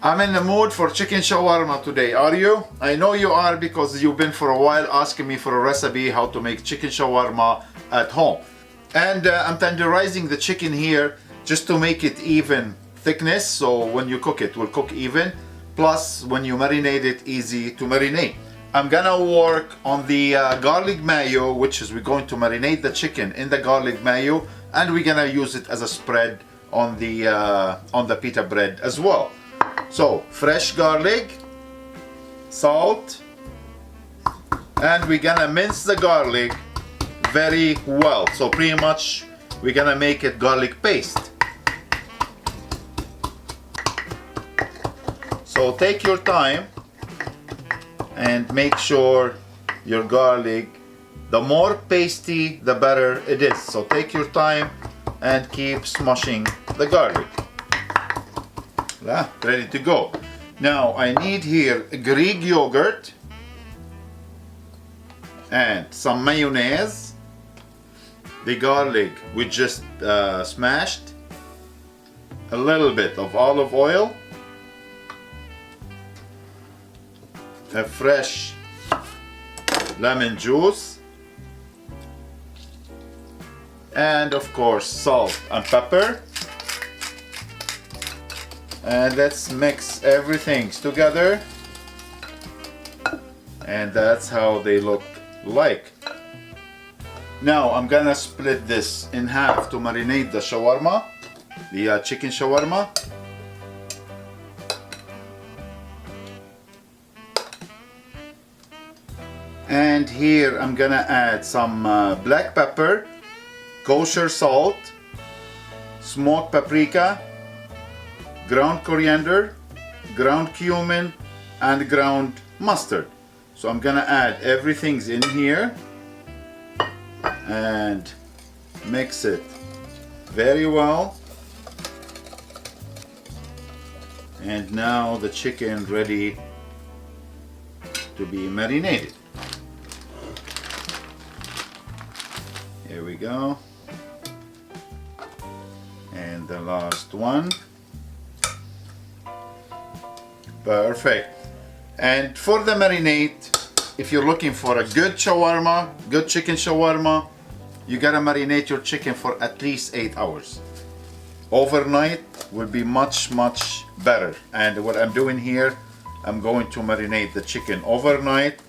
I'm in the mood for chicken shawarma today. Are you? I know you are because you've been for a while asking me for a recipe how to make chicken shawarma at home. And I'm tenderizing the chicken here just to make it even thickness, so when you cook it will cook even. Plus when you marinate it, easy to marinate. I'm gonna work on the garlic mayo, which is we're going to marinate the chicken in the garlic mayo, and we're gonna use it as a spread on the pita bread as well. So fresh garlic, salt, and we're gonna mince the garlic very well. So pretty much we're gonna make it garlic paste. So take your time and make sure your garlic, the more pasty the better it is. So take your time and keep smushing the garlic. Ready to go. Now I need here Greek yogurt and some mayonnaise. The garlic we just smashed. A little bit of olive oil. A fresh lemon juice, and of course salt and pepper. And let's mix everything together, and that's how they look like. Now I'm gonna split this in half to marinate the shawarma, the chicken shawarma. And here I'm gonna add some black pepper, kosher salt, smoked paprika, ground coriander, ground cumin, and ground mustard. So I'm gonna add everything's in here and mix it very well. And now the chicken ready to be marinated. Here we go. And the last one. Perfect. And for the marinade, if you're looking for a good shawarma, good chicken shawarma, you gotta marinate your chicken for at least 8 hours. Overnight will be much better. And what I'm doing here, I'm going to marinate the chicken overnight,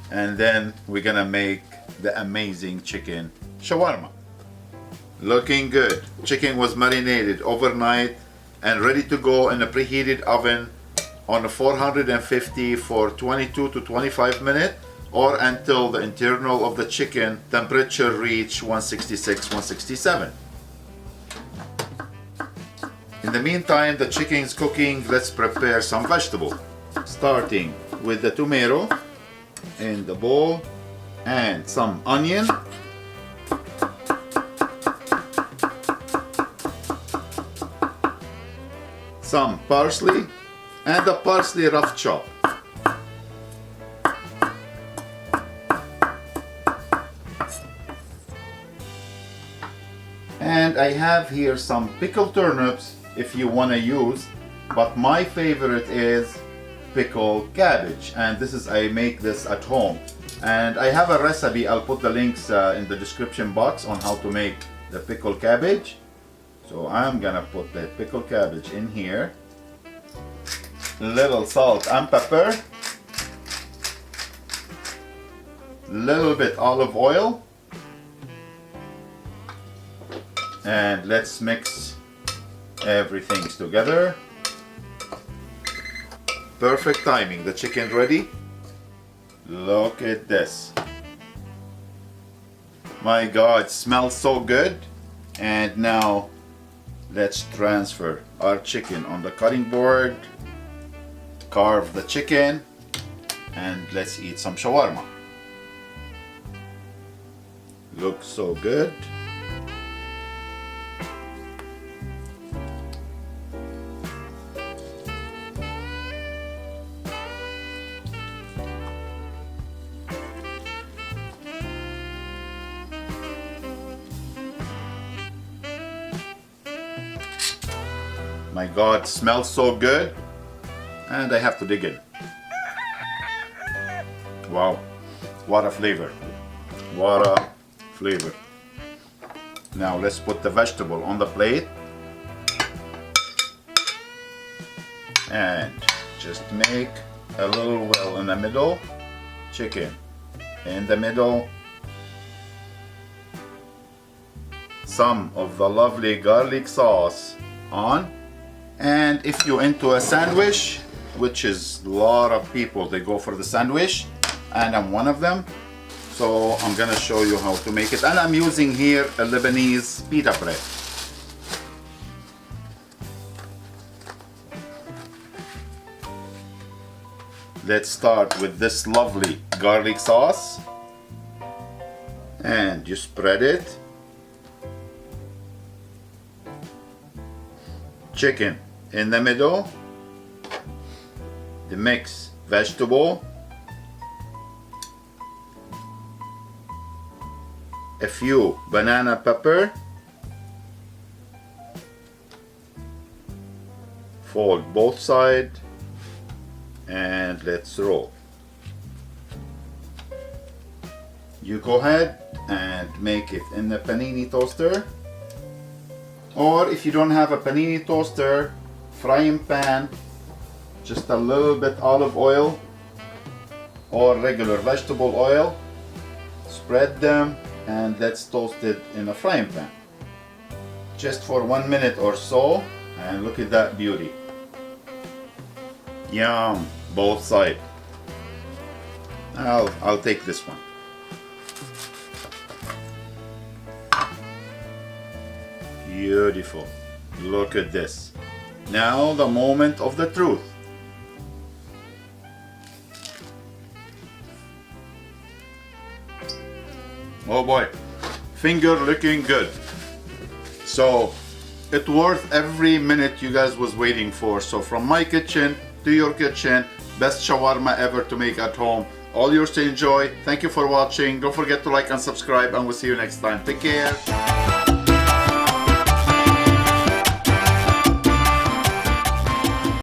and then we're gonna make the amazing chicken shawarma. Looking good. Chicken was marinated overnight and ready to go in a preheated oven on a 450 for 22 to 25 minutes, or until the internal of the chicken temperature reach 166, 167. In the meantime, the chicken is cooking. Let's prepare some vegetable. Starting with the tomato in the bowl and some onion. Some parsley, and the parsley rough chop. And I have here some pickled turnips if you want to use, but my favorite is pickled cabbage, and this is, I make this at home. And I have a recipe, I'll put the links in the description box on how to make the pickled cabbage. So I'm gonna put the pickled cabbage in here. Little salt and pepper. Little bit olive oil. And let's mix everything together. Perfect timing. The chicken ready. Look at this. My God, smells so good. And now let's transfer our chicken on the cutting board, carve the chicken, and let's eat some shawarma. Looks so good. My God, smells so good. and I have to dig in. Wow, what a flavor. What a flavor. Now let's put the vegetable on the plate and just make a little well in the middle. Chicken in the middle. Some of the lovely garlic sauce on. And if you're into a sandwich, which is a lot of people, they go for the sandwich, and I'm one of them. So I'm gonna show you how to make it. And I'm using here a Lebanese pita bread. Let's start with this lovely garlic sauce. And you spread it. Chicken in the middle. The mixed vegetable. A few banana pepper. Fold both sides. And let's roll. You go ahead and make it in the panini toaster, or if you don't have a panini toaster, frying pan, just a little bit olive oil or regular vegetable oil, spread them and let's toast it in a frying pan just for 1 minute or so. And look at that beauty. Yum, both sides. I'll take this one. Beautiful. Look at this. Now the moment of the truth. Oh boy, finger looking good. So it's worth every minute you guys was waiting for. So from my kitchen to your kitchen, best shawarma ever to make at home. All yours to enjoy. Thank you for watching. Don't forget to like and subscribe, and we'll see you next time. Take care.